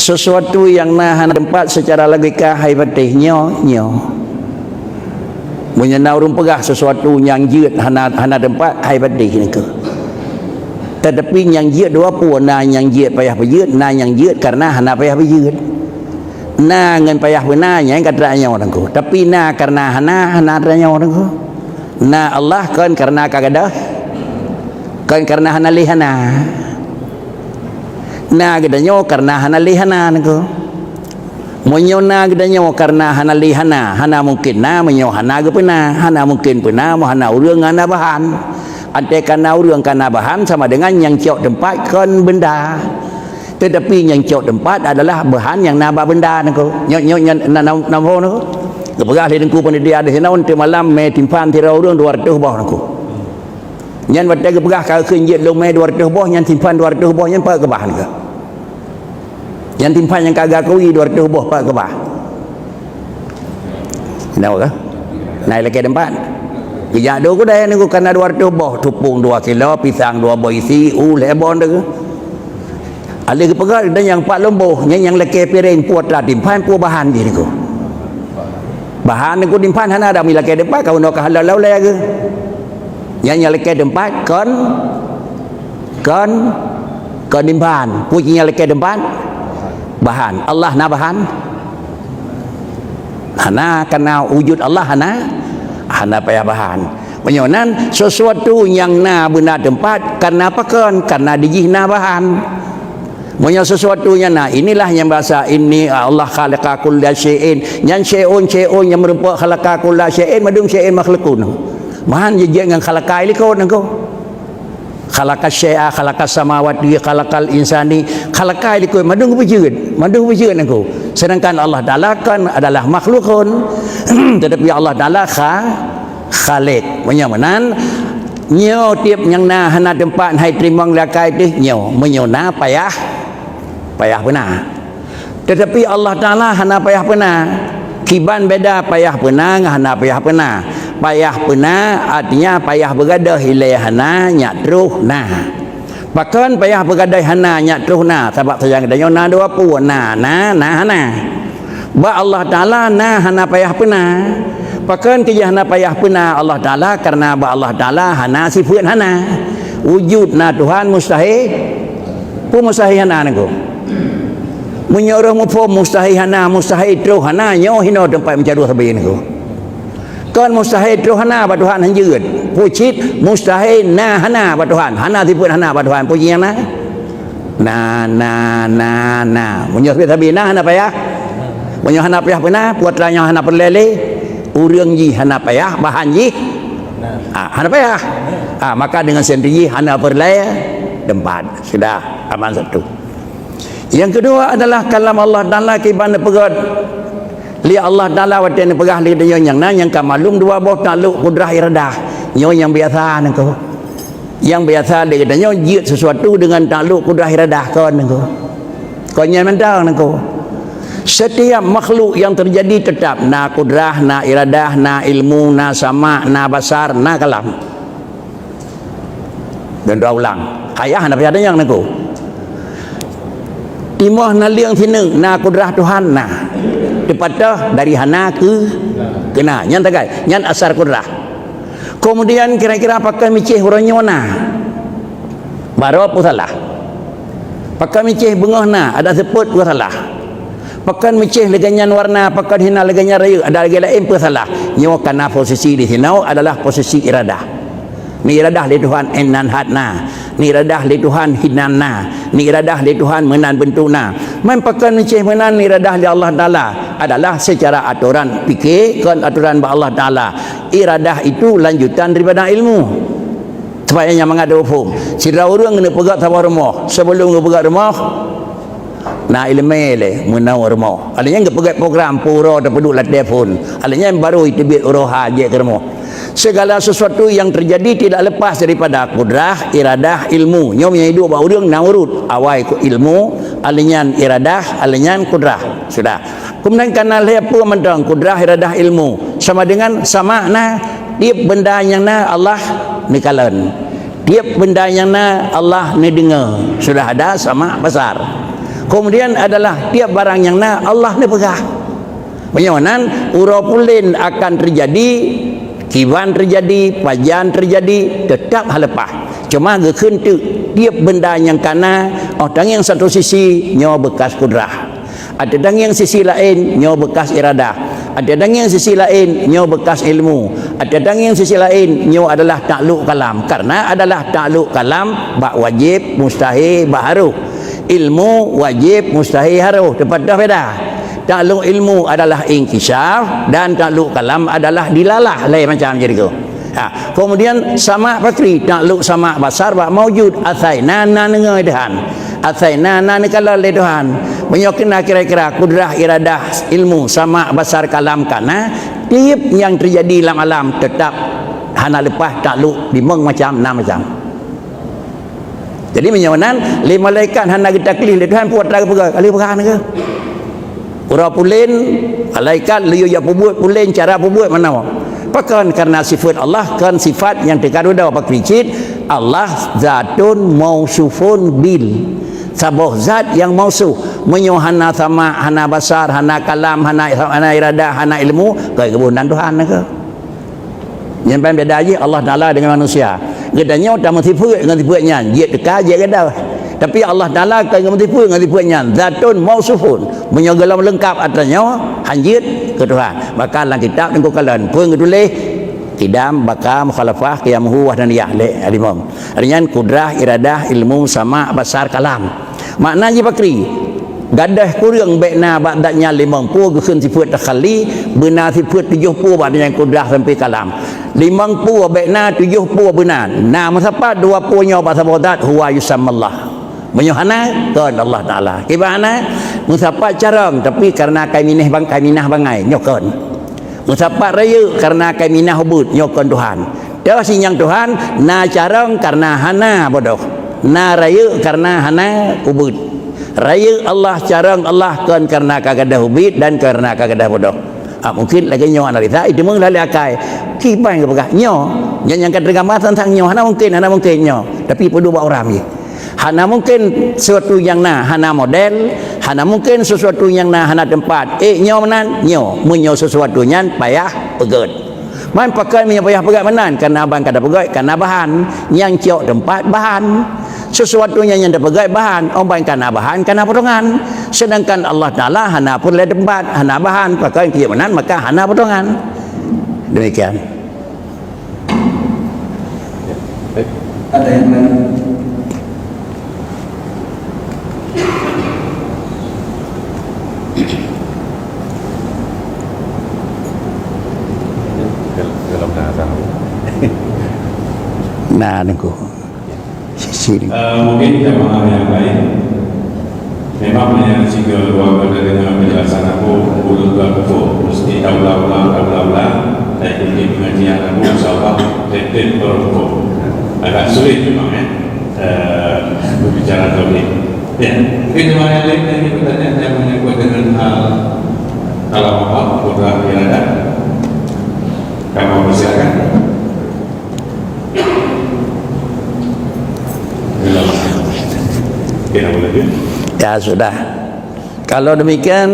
sesuatu yang nahan tempat secara logika hai patih nyo punya urung pegah sesuatu yang jeut hana tempat hai patih ni ke. Tetapi yang jeut dua pun na yang jeut payah berjeut, na yang jeut karena hana payah berjeut. Na ngan payah benar yang katanya orang ku. Tapi na karena hana katanya orang ku. Na Allah kan karena kagadah. Kan karena hana lihana. Na gadanyo karena hana lihana nako. Monyo na gadanyo karena hana lihana, hana mungkin na monyo hana ge pena, hana mungkin pena mo hana urang hana bahan. Ante kana urang kana bahan sama dengan yang ciok tempat kan benda. Tetapi yang ciok tempat adalah bahan yang naba benda nako. Nyo namo nako. Kepegah le dengku pun dia ada hinaun te malam me timpan tira urang 200 boh nako. Nyan wate kepegah ka keun je long me 200 boh nyan timpan 200 boh nyan pa ke bahan ke. Yang timpan yang kagak kui 200 boh pak ke bah. Kenapa ke? Naik lagi tempat. Kijak do ku dah ni ku kena 200 boh, tupung 2 kilo, pisang 2 boh isi, lebon dah. Ada ke pegal dan yang 4 lomboh, yang lagi piring puat lah timpan pu bahan di ni ku. Bahan ni ku timpan hana ada mi lagi tempat kau nak halal lau le ke. Yang lagi tempat kon timpan, punya lagi tempat bahan. Allah na bahan hana kena wujud Allah hana payah bahan. Menyonan sesuatu yang na benar tempat karena apa kan? Karena dijih na bahan. Menyo sesuatu yang na inilah yang bahasa ini Allah khalaqa kulla syai'in. Yang syai'un yang merupakan khalaqa kulla syai'in madung syai'in makhlukun. Bahan je dengan khalaqa ilikun engkau. Khalaqas syai'a khalaqas samawati khalaqal insani khalaqa ilikun madung berjeut engkau. Sedangkan Allah Taala kan adalah makhlukun tetapi Allah Taala khaliq. Menyamanan nyo tiap yang na hana tempat hai terima lakai teh nyo menyona payah benar. Tetapi Allah Taala hana payah benar. Kiban beda payah benar hana payah benar. Payah benar artinya payah bergadah hilai hana nyak terus nah. Bahkan payah bergadah hana nyak terus nah. Sebab sayang danyo na dua pu na hana. Ba Allah Taala na hana payah benar. Bahkan kerja hana payah benar Allah Taala karena ba Allah Taala hana sifat hana. Wujud na Tuhan mustahil. Pu mustahil hana nangko. Menyuruh mufum mustahil hana mustahil terus hana nyo hino tempat mencaru sabi nangko. Kan mustahil terus hana ba Tuhan han jeut. Pucit mustahil na hana ba Tuhan. Hana sifat hana ba Tuhan. Puji yang na. Menyuruh sabi na hana payah. Menyuruh hana payah benar puatranya hana perlele. Urang ji hana payah bahan ji hana payah maka dengan sendiri hana perlaya tempat sudah aman satu. Yang kedua adalah kalam Allah Taala kiban pegat li Allah Taala watan pegah li dia yang kamalum dua boh takluk kudrah iradah nyo yang biasa nangko yang biasa dia katanya jeut sesuatu dengan takluk kudrah iradah kon nangko kon nyan mentang nangko. Setiap makhluk yang terjadi tetap na kudrah, na iradah, na ilmu, na sama, na basar, na kalam. Dan dua ulang. Ayah na ada yang naku. Timah na liang sini na kudrah Tuhan na. Depat dari hana ke kena. Nyan tagai, nyan asar kudrah. Kemudian kira-kira pakai micih uranyona. Baru apa salah? Pakai micih bengah na ada sebut apa salah? Pakan meceh leganyan warna, pakan hina leganyan raya, ada lagi lain pun salah. Nyo karena posisi di sini adalah posisi iradah. Ni iradah li Tuhan enan hatna, ni iradah li Tuhan hinanna, ni iradah li Tuhan menan bentuna. Man pakan meceh menan ni iradah li Allah Taala adalah secara aturan fikih kan aturan ba Allah Taala. Iradah itu lanjutan daripada ilmu. Supaya yang mengada hukum. Sira urang kena pegat sawah rumah. Sebelum pegat rumah na ilmele munawar mo alanya nggak pegat program puro terpeduk lat telefon alanya baru itibit uroha je kermo segala sesuatu yang terjadi tidak lepas daripada kudrah iradah ilmu nyo nya dua ba urang na urut awai ku ilmu alanya iradah alanya kudrah sudah kemudian kana le apa mentang kudrah iradah ilmu sama dengan sama na tiap benda yang na Allah nikalan tiap benda yang na Allah ni dengar sudah ada sama besar. Kemudian adalah tiap barang yang na Allah ni pegah. Menyonan urapulin akan terjadi, kiban terjadi, pajan terjadi, tetap hal lepas. Cuma gekun tu tiap benda yang kana, tang yang satu sisi nyo bekas kudrah. Ada dang yang sisi lain nyo bekas iradah. Ada dang yang sisi lain nyo bekas ilmu. Ada dang yang sisi lain nyo adalah takluk kalam. Karena adalah takluk kalam bak wajib, mustahil, bak haruh. Ilmu wajib, mustahil, haruh. Tepat dah beda. Takluk ilmu adalah inkisaf dan takluk kalam adalah dilalah, lain macam jadi tu. Kemudian sama fakri, takluk sama basar bak maujud, athaina na nengai Tuhan. Athaina na nikala le Tuhan. Menyokina kira-kira kudrah, iradah, ilmu sama basar kalam kana tiap yang terjadi dalam alam tetap hana lepas takluk dimeng macam na macam. Jadi menyonan le malaikat hana kita kelih le Tuhan puat lagi pergi kali pergi ke. Ura pulin malaikat liu ya buat pulin cara buat mana pakan karena sifat Allah kan sifat yang terkadang apa kricit Allah zatun mausufun bil sabah zat yang mausuf menyohana sama hana basar hana kalam hana iradah hana ilmu ke kebunan Tuhan ke yang paling beda aja Allah Taala dengan manusia gedanya tak mesti puak dengan tipunya dia dekat dia geda. Tapi Allah Ta'ala dengan tipunya zatun mausufun menyogalam lengkap atasnya hanjit ke Tuhan. Maka dalam kitab yang kalian pun tulis kidam bakal mukhalafah qiyamuhu wahdaniyah le alimam. Artinya kudrah iradah ilmu sama basar kalam. Maknanya bakri gadah kurang bekna bakdatnya 50 keun sifat takhali benar sifat 70 baknya kudrah sampai kalam. 50 bekna 70 benar. Nah masapa 20 nya bahasa bodat huwa yusammallah. Menyohana kan Allah Ta'ala kibana musapa carang tapi karena kaiminah bangai nyokon musapa raya karena kaiminah hubud nyokon Tuhan dah sinyang Tuhan na carang karena hana bodoh na raya karena hana hubud raya Allah carang Allah kan karena kagadah hubud dan karena kagadah bodoh mungkin lagi nyo analisa itu mung lali akai kipan ke pegah nyo yang kadang tentang nyo hana mungkin nyo tapi perlu buat orang ni. Hana mungkin sesuatu yang na hana model, hana mungkin sesuatu yang na hana tempat. Nyo menan nyo, munyo sesuatunya payah pegat. Man pakai minyak payah pegat menan karena abang kada pegat karena bahan yang ciok tempat bahan. Sesuatunya yang ada pegat bahan, abang karena bahan karena potongan. Sedangkan Allah Taala hana pun le tempat, hana bahan, pakai kieu menan maka hana potongan. Demikian. Ada yang lain? Nah, niku. Sisi. Mungkin jamaah yang lain memang yang jika keluarga dengan penjelasan aku urut aku mesti tahu-tahu dan ini pengajian aku insyaallah tetap berhukum agak sulit memang berbicara tauhid. Ya, mungkin jamaah yang lain yang bertanya yang menyangkut dengan hal kalam Allah kudrah iradah. Kamu persilakan. Ya sudah. Kalau demikian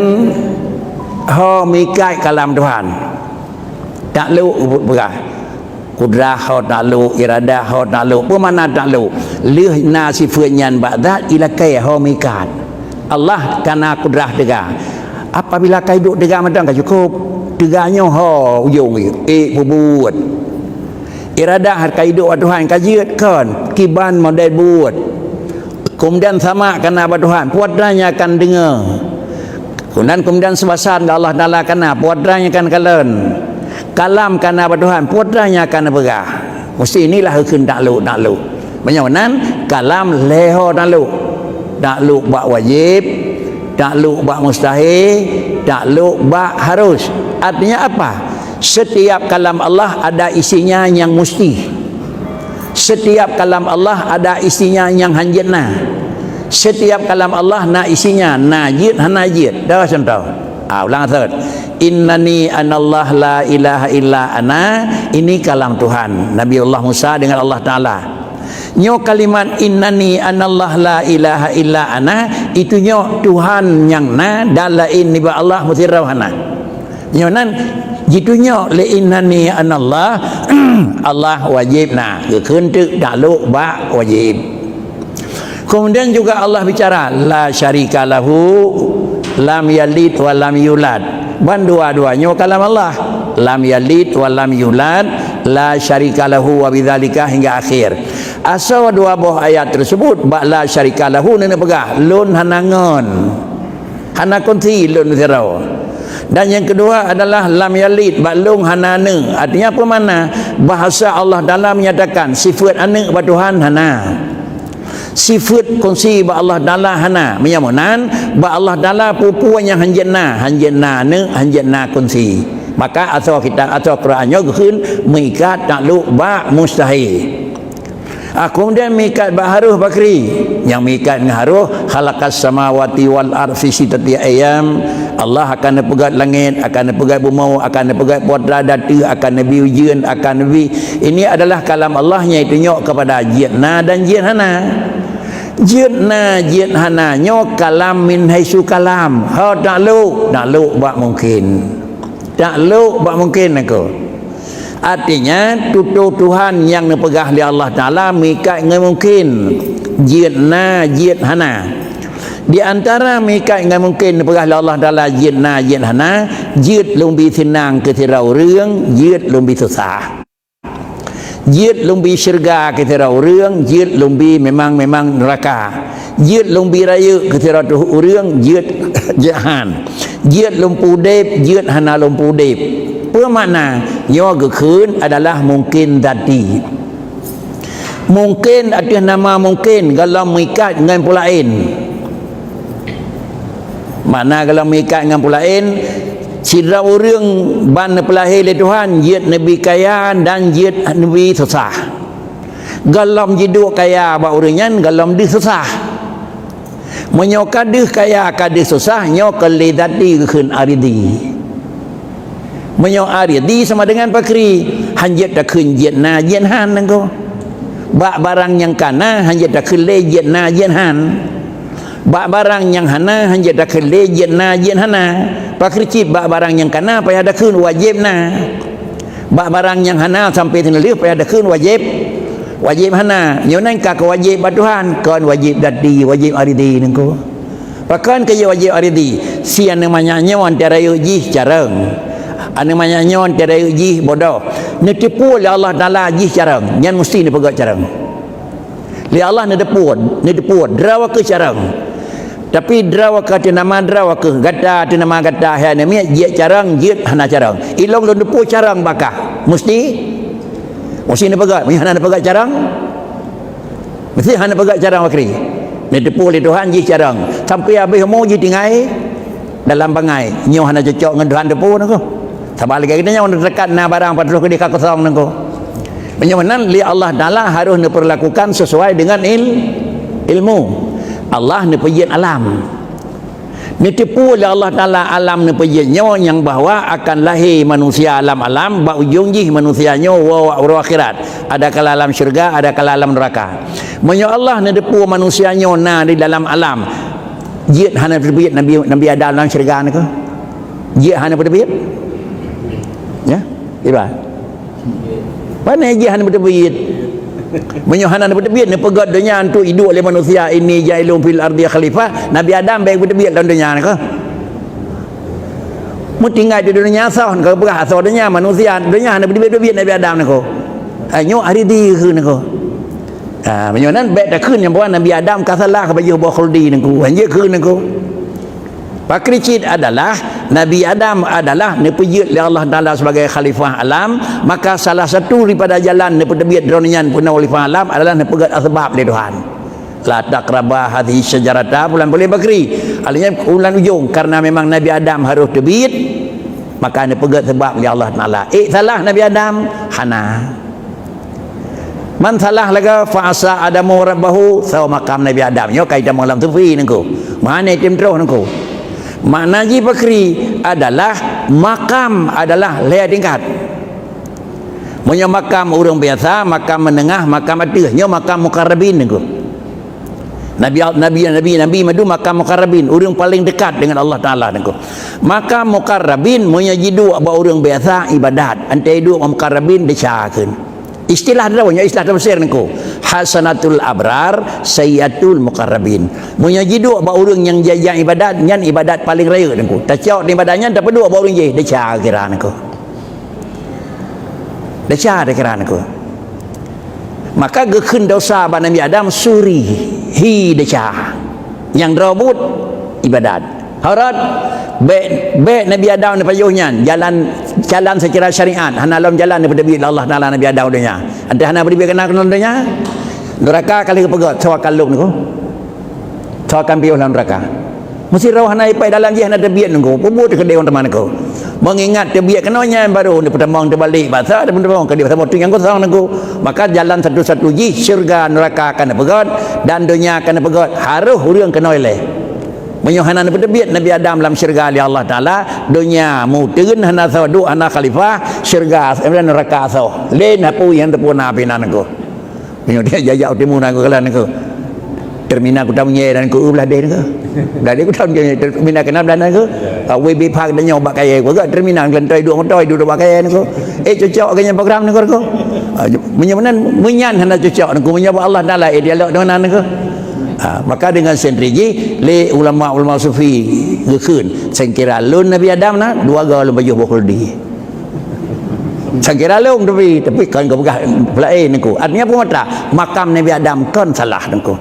ho mikai kalam Tuhan. Takluk berah. Kudrah ho takluk, iradah ho takluk. Pemana takluk? Lih na sifatnya ba'dat ila kai ho mikat. Allah kana kudrah dega. Apabila kai duk dega madang ka cukup. Deganya ho ujung buat. Iradah kai duk Tuhan kajiat kan kiban model buat. Kemudian sama karena apa Tuhan puadranya akan dengar kemudian sebasan Allah Ta'ala karena puadranya akan kalen kalam karena apa Tuhan puadranya akan berah mesti inilah hukum takluk menyonan kalam leho takluk bak wajib takluk bak mustahil takluk bak harus artinya apa setiap kalam Allah ada isinya yang mesti setiap kalam Allah ada isinya yang hanjitna. Setiap kalam Allah na isinya najid hanajid. Dah contoh. Ulang third. Innani anallah la ilaha illa ana. Ini kalam Tuhan. Nabi Allah Musa dengan Allah Ta'ala. Nyo kalimat innani anallah la ilaha illa ana itu nyo Tuhan yang na dan lain ni ba Allah mutirauhana. Nyo nan jitu nyo le innani anallah Allah wajib na keun teu dalu ba wajib. Kemudian juga Allah bicara la syarika lahu lam yalid wa lam yulad. Ban dua-duanya kalam Allah. Lam yalid wa lam yulad la syarika lahu wa bidzalika hingga akhir. Asal dua buah ayat tersebut ba la syarika lahu nana pegah lun hanangon. Hana kunti lun zirau. Dan yang kedua adalah lam yalid ba lung hanane. Artinya apa mana? Bahasa Allah dalam menyatakan sifat ane ba Tuhan hana. Sifat kongsi ba Allah Taala hana menyamunan ba Allah Taala pupuan yang hanjenna ne hanjenna kongsi. Maka asal kita asal Qurannya geun mengikat taklu ba mustahil. Kemudian mengikat ba haruh bakri yang mengikat ngaruh khalaqas samawati wal ardh fi sittati ayyam. Allah akan pegat langit, akan pegat bumi, akan pegat putra datu, akan nabi ujian, akan nabi. Ini adalah kalam Allahnya itu nyok kepada jina dan jin hana. Jina jin hana nyok kalam min haisu kalam. Ha taklu ba mungkin. Taklu ba mungkin aku. Artinya tutu Tuhan yang nepegah li Allah Taala mikat ngai mungkin. Jina jin hana. Di antara mereka yang mungkin nepegah li Allah Taala jina jin hana, jid lumbi senang ke tirau reung, jid lumbi susah. Jid lumbi syurga ke tirau reung, jid lumbi memang neraka. Jid lumbi raya ke tirau reung, jid jahan. Jid lumpu dep, jid hana lumpu dep. Apa makna? Nyo gekeun adalah mungkin tadi. Mungkin ada nama mungkin kalau mengikat dengan pulain. Mana kalau mengikat dengan pulain sidra orang ban pelahir le Tuhan jid nabi kaya dan jid nabi susah. Galam jiduk kaya ba uringan galam di susah. Menyokadih kaya kadih susah nyok kelidati keun aridi. Menyok aridi sama dengan pakri hanjat dak keun jid na jid han nangko. Bak barang yang kana hanjat dak keun le jid na jid han. Bak barang yang hana hanjat dak keun le jid na jid hana. Pakri cip bak barang yang kana payah dak keun wajib na. Bak barang yang hana sampai tenelih payah dak keun wajib. Wajib hana nyonan ka wajib ba Tuhan kon wajib dadi wajib aridi nangko. Pakan ke wajib aridi sian namanya nyon tiara uji careng. Ane namanya nyon tiara uji bodoh. Ni tipu oleh Allah Taala uji careng. Nyan mesti ni pegat careng. Li Allah ni deput drawa ke careng. Tapi drawa ka nama drawa ke gata nama gata ha ni je careng je hana careng. Ilong lu depu careng bakah. Mesti ni pegat, hana pegat carang. Mesti hana pegat carang wakri. Ni depu oleh Tuhan ji carang. Sampai habis mau ji tinggai dalam bangai. Nyo hana cocok dengan Tuhan depu nako. Sabalik kita nya dekat na barang patruh ke dia kosong nako. Menyamanan li Allah Taala harus diperlakukan sesuai dengan ilmu. Allah ni pejian alam. Ni tipu oleh Allah Taala alam ni pejiannya yang bahwa akan lahir manusia alam-alam ba ujung jih manusianya wa akhirat. Ada kala alam syurga, ada kala alam neraka. Menyo Allah ni depu manusianya na di dalam alam. Jid hana terbit Nabi Adam dalam syurga ni ke? Jid hana terbit? Ya? Iba. Mana jid hana terbit? Menyohana bertebiat ni pegat dunia untuk hidup oleh manusia ini jailun fil ardi khalifah. Nabi Adam baik bertebiat dalam dunia ni ke? Mu tinggal di dunia asal ke berah asal dunia manusia dunia hana bertebiat Nabi Adam ni ke? Nyo aridi ke ni ke? Menyonan baik dah keun yang bawa Nabi Adam ka salah ke baju bawa khuldi ni ke? Hanya keun ni ke? Pakricit adalah Nabi Adam adalah nepejit oleh Allah Taala sebagai khalifah alam, maka salah satu daripada jalan nepedebit dronian pun khalifah alam adalah nepegat asbab oleh Tuhan. La taqraba hadhihi syajarata bulan boleh bakri. Artinya ulan ujung karena memang Nabi Adam harus tebit, maka nepegat sebab oleh Allah Taala. Salah Nabi Adam hana. Man salah laga fa asa adamu rabbahu sawa makam Nabi Adam. Yo kaitan malam sufi nengko. Mana tim terus nengko. Makna ji bakri adalah makam adalah lea tingkat. Punya makam orang biasa, makam menengah, makam atas, nya makam mukarrabin niku. Nabi madu makam mukarrabin, orang paling dekat dengan Allah Taala niku. Makam mukarrabin monya jidu aba orang biasa ibadat, ante hidup mukarrabin dicakeun. Istilah dia punya istilah tafsir niku. Hasanatul abrar, sayyatul mukarrabin. Monya jidu aba orang yang jajang ibadat, nyan ibadat paling raya niku. Tacau ibadahnya tak perlu aba orang je, dica kira niku. Dica kira niku. Maka gekun dosa ba Nabi Adam suri hi deca yang robot ibadat harat be Nabi Adam ni payuhnya jalan secara syariat hana lam jalan daripada bi Allah Taala Nabi Adam dunia ante hana beri kena dunia neraka kali kepegot tawakal lu niku tawakal piuh dalam neraka mesti rawah naik pai dalam jih hana tabiat niku pebut ke dewan teman niku mengingat tabiat kenanya baru ni pertama terbalik bahasa dan pertama ke dia pertama tu yang kosong niku maka jalan satu-satu ji syurga neraka akan pegot dan dunia akan pegot haruh urang kena oleh menyohana berdebiat Nabi Adam dalam syurga oleh Allah Taala dunia mu turun hana sawdu ana khalifah syurga dan neraka so lain apa yang terpuna pinan niku menyo dia jajak timu niku kalan niku terminal ku tamu nye dan ku belah deh niku dah dia ku tahu terminal kenal belah niku WB Park dan nyoba kaya ku gak terminal kelentoi dua motor duduk kaya niku cocok kaya program niku niku menyemenan menyan hana cocok niku menyapa Allah Taala dialog dengan niku maka dengan sentriji le ulama sufi gekun sengkira lun Nabi Adam na dua gaul baju bokhuldi sengkira lung tapi kan kau pegah pelain niku artinya apa mata makam Nabi Adam kan salah niku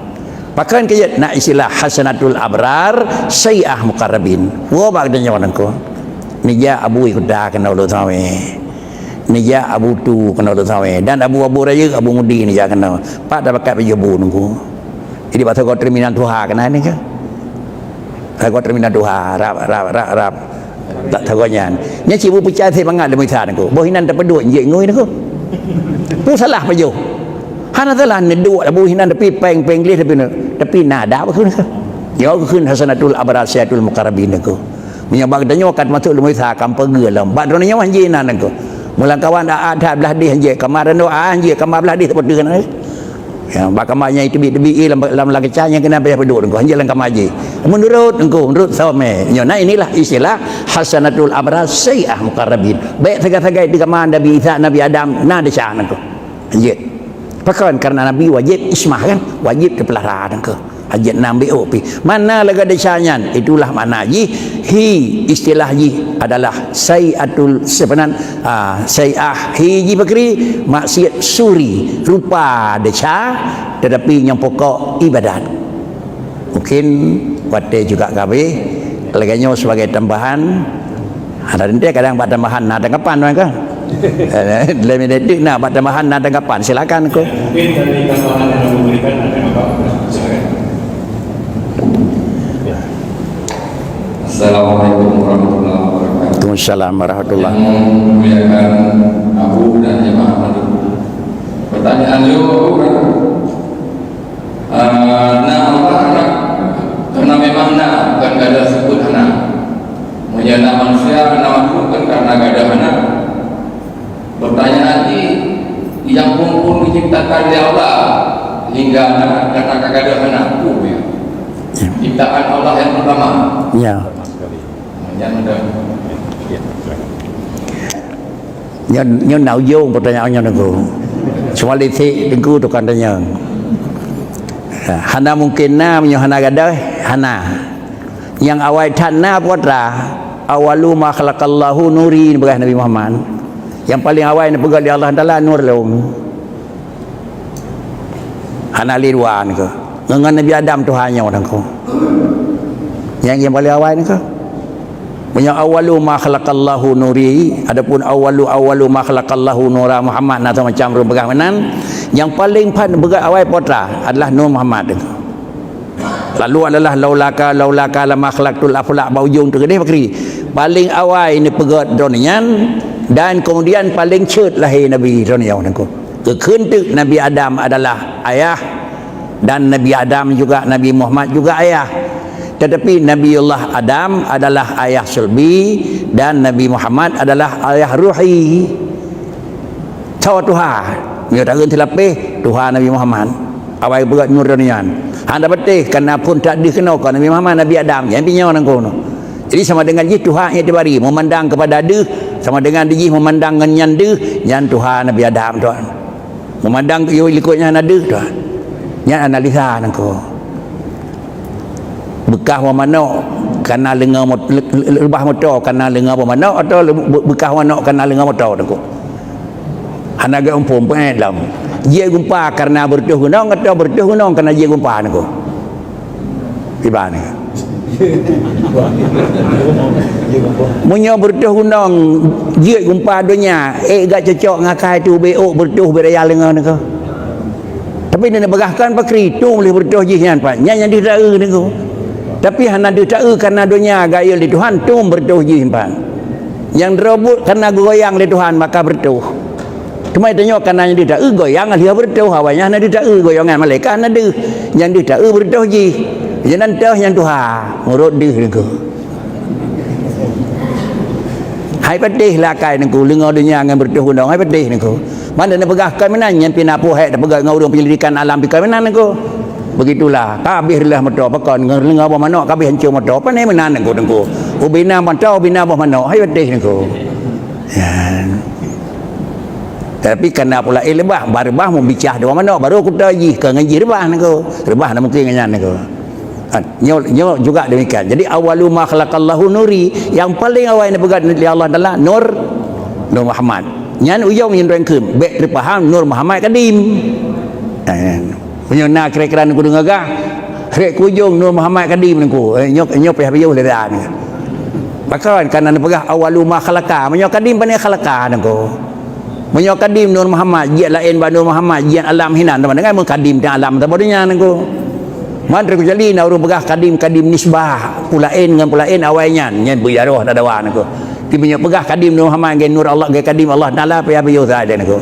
pakan kaya nak istilah hasanatul abrar sayyi'ah muqarrabin wa bagdanya niku nija abu ikuda kena ulo sawe nija abu tu kena ulo sawe dan abu raya abu mudi nija kena pak dah pakai baju bu niku jadi pasal kau terminal tuha kena ni ke kau terminal tuha rap tak tahu nyan nya cibu pecah saya bangat demi sana niku bohinan tak pedut je ngui niku tu salah baju hana salah ni dua bohinan tapi peng lih tapi nada apa kun jauh kun hasanatul abrar sayyatul muqarrabin niku menyabak danyo kat masuk demi sa kampung gelam bad ronnya wanjina niku mulang kawan ada belah di hanje kamaran doa hanje kamar belah di seperti kan ya bakamanya itu bi dalam lagacanya kena bayar pedut engko hanje lang kamaji menurut sawame nyona inilah istilah hasanatul abrar sayyi'ah muqarrabin baik sagai-sagai di kamar Nabi Isa Nabi Adam na deca engko hanje pakan karena Nabi wajib ismah kan wajib dipelihara engko hajat nambi opi mana laga decanya itulah makna ji hi istilah ji adalah sayyatul sebenan sayyi'ah hi ji bakri maksiat suri rupa deca tetapi yang pokok ibadat mungkin wate juga kabe laganya sebagai tambahan ada nanti kadang buat tambahan ada kapan kan lebih detik nak buat tambahan ada kapan silakan ko mungkin dari tambahan yang memberikan ada apa silakan. Assalamualaikum warahmatullahi wabarakatuh. Waalaikumsalam warahmatullahi Yang memuliakan Abu dan Jemaah Madu. Pertanyaan Abu kan, nah Allah anak karena memang nah bukan gak ada sebut anak. Menjadi manusia nama itu kan karena gak ada anak. Pertanyaan ini yang pun diciptakan oleh Allah hingga anak karena gak ada anak ya. Ciptaan Allah yang pertama. Ya. Nyo nào vô pertanyaannya niku. Cuma litik niku tu katanya. Hana mungkin na menyo hana gadah hana. Yang awal tanah putra awalu ma khalaqallahu nuri begas Nabi Muhammad. Yang paling awal ni pegal Allah Taala nur lum. Hana liruan niku. Dengan Nabi Adam Tuhannya niku. Yang paling awal niku. Punya awalu ma khalaqallahu nuri adapun awalu ma khalaqallahu nura Muhammad atau macam rumpah menan yang paling awal putra adalah Nur Muhammad lalu adalah laulaka lama khalaqtul aflaq baujung tu gede bakri paling awal ini pegat donian dan kemudian paling cut lahir Nabi donian niku kekentuk Nabi Adam adalah ayah dan Nabi Adam juga Nabi Muhammad juga ayah. Tetapi Nabiullah Adam adalah ayah sulbi dan Nabi Muhammad adalah ayah ruhi. Tahu Tuhan dia tak renti lapis Tuhan Nabi Muhammad awal berat nur dunian handa betih kerana pun tak dikenal kan Nabi Muhammad Nabi Adam yang pinya nang kono. Jadi sama dengan ji Tuhan yang dibari memandang kepada dia sama dengan dia memandang dengan dia yang Tuhan Nabi Adam tuan memandang yo ikutnya ada tuan yang analisa nang ko bekah wa mana kerana lenga lebah motor kerana lenga apa mana atau bekah mana kerana lenga motor nang ko hana ga umpum dalam dia gumpa karena bertuh gunung atau bertuh gunung kerana dia gumpa nang ko ibane munyo bertuh gunung dia gumpa dunia gak cocok ngakai tu beok bertuh beraya lenga nang ko tapi dia berahkan pakri tu boleh bertuh jihan pak yang dia tak nang ko tapi hana dia tak kerana dunia gaya li Tuhan tu bertuh jihan pak yang robot kerana goyang li Tuhan maka bertuh cuma tanya kerana yang dia tak goyang dia bertuh awalnya hana dia tak goyangan malaikat hana dia yang dia tak bertuh ji jangan teh yang Tuhan ngurut dia nang ko hai pedih lah kai nang ko lenga dunia ngan bertuh undang hai pedih nang ko mana nak pegahkan mana yang pina pohek dak pegang ngau penyelidikan alam pikan mana nang ko begitulah kabihlah motor pakon lenga apa mana kabih hancur motor apa ni menan nang ko ubina motor ubina apa mana hai pedih nang ko ya tapi kerana pula lebah barbah membicah dua mana baru aku tahu ji ke ngaji rebah nang ko rebah nak mungkin ngan nang ko nyo juga demikian. Jadi awalu ma khalaqallahu nuri yang paling awal yang pegang oleh Allah adalah nur Muhammad. Nyan uyong yang rengkeun bek terpaham nur Muhammad kadim. Punya nak kira-kira aku dengar gah. Rek kujung nur Muhammad kadim nangku. Nyo payah payah le dah ni. Maka kan anda pegang awalu ma khalaqa, menyo kadim pane khalaqa nangku. Menyo kadim nur Muhammad, dia lain ba nur Muhammad, dia alam hinan teman dengan mun kadim dan alam tabodinya nangku. Mandra ku jali na urang begah kadim nisbah pulain dengan pulain awalnya nyen buyaroh tak dawan aku ti punya pegah kadim Muhammad dengan nur Allah dengan kadim Allah taala apa saja aku